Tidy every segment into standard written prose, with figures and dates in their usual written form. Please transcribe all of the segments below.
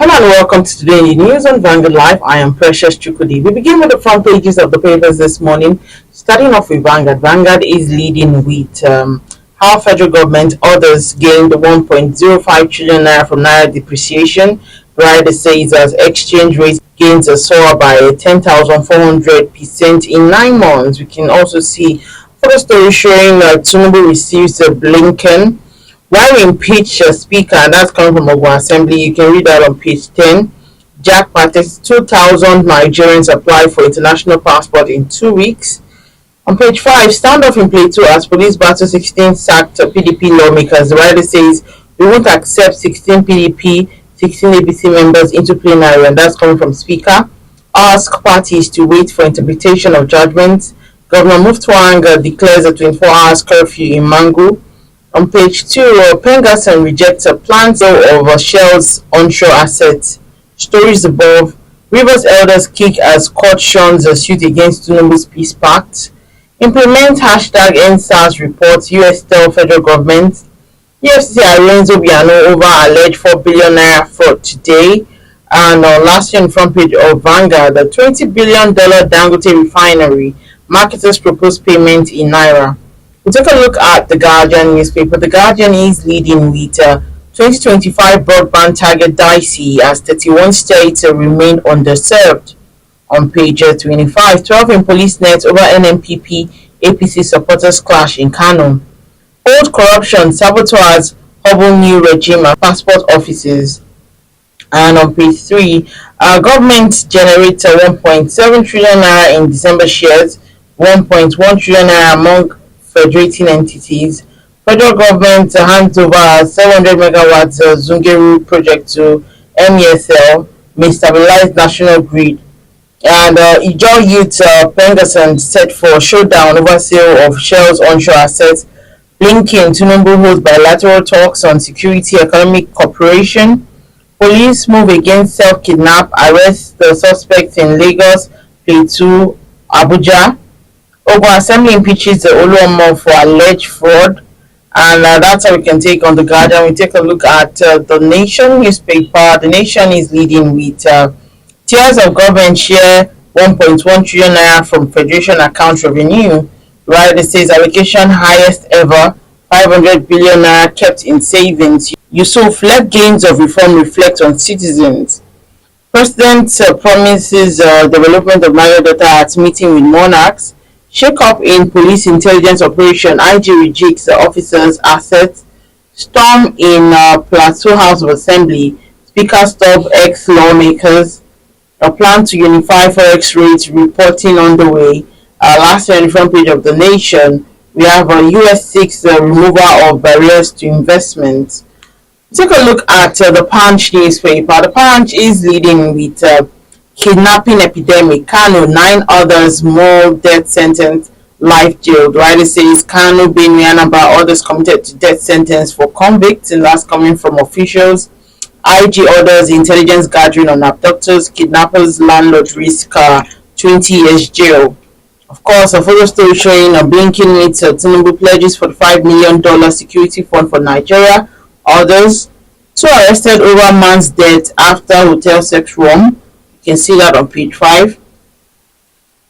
Hello and welcome to Today in the News on Vanguard Live. I am Precious Chukudi. We begin with the front pages of the papers this morning. Starting off with Vanguard. Vanguard is leading with how federal government orders gained 1.05 trillion naira from Naira depreciation. Rider says as exchange rate gains soar by 10,400% in 9 months. We can also see further story showing Tinubu receives Blinken. While we impeach Speaker, and that's coming from Ogun Assembly, you can read that on page 10. JAPA, 2,000 Nigerians apply for international passport in 2 weeks. On page 5, Standoff in Plateau as police battle 16 sacked PDP lawmakers. The rider says we won't accept 16 PDP, 16 ABC members into plenary, and that's coming from Speaker. Ask parties to wait for interpretation of judgments. Governor Muftuang declares a 24 hours curfew in Mangu. On page 2, Pengasson rejects a plan of Shell's onshore assets. Stories above. Rivers elders kick as court shuns a suit against Tinubu's peace pact. Implement hashtag NSAS report US tell federal government. EFCC arraigns Obiano over alleged 4 billion naira fraud today. And last year on front page of Vanguard, the $20 billion Dangote refinery marketers proposed payment in Naira. We'll take a look at the Guardian newspaper. The Guardian is leading with 2025 broadband target dicey as 31 states remain underserved. On page 25, 12 in police net over NNPP APC supporters clash in Kano. Old corruption saboteurs hobble new regime at passport offices. And on page 3, government generates 1.7 trillion naira in December shares, 1.1 trillion naira among federating entities. Federal government hands over 700 megawatts Zungeru project to MESL, may stabilize national grid. And Ijaw youth Pengasson set for showdown over sale of Shell's onshore assets. Blinken, Tinubu holds bilateral talks on security economic cooperation. Police move against self-kidnap, arrest the suspects in Lagos, Plateau, Abuja. Ogun Assembly impeaches the Oluomo for alleged fraud, and that's how we can take on the Guardian. We take a look at the Nation newspaper. The Nation is leading with tiers of government share 1.1 trillion naira from Federation account revenue. Right, it says allocation highest ever, 500 billion naira kept in savings. Yusuf, let gains of reform reflect on citizens. President promises development of Naira data at meeting with monarchs. Shake up in police intelligence operation. IG rejects the officers' assets. Storm in Plateau House of Assembly. Speaker stop ex-lawmakers. A plan to unify forex rates reporting on the way. Last year on the front page of the Nation, we have a US 6 removal of barriers to investment. Take a look at the Punch newspaper. The Punch is leading with kidnapping epidemic. Kano, 9 others, more death sentence, life jail. The writer says Kano, Benue, Anambra, others committed to death sentence for convicts, and that's coming from officials. IG orders intelligence gathering on abductors, kidnappers, landlord risk 20 years jail. Of course, a photo story showing a Blinken meets Tinubu pledges for the $5 million security fund for Nigeria. Others, 2 arrested over man's death after hotel sex room. You can see that on page 5.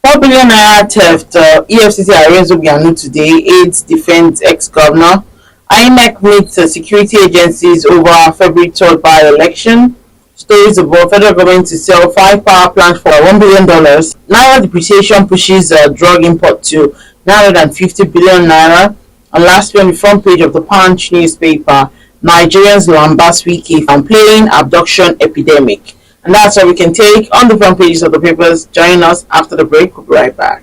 4 billion naira theft. EFCC arraigns Obiano today. AIDS defends ex-governor. INEC meets security agencies over February 3rd by-election. Stories about federal government to sell 5 power plants for $1 billion. Naira depreciation pushes drug import to 950 billion naira. And lastly, on the front page of the Punch newspaper, Nigerians lambast wiki from playing abduction epidemic. And that's what we can take on the front pages of the papers. Join us after the break. We'll be right back.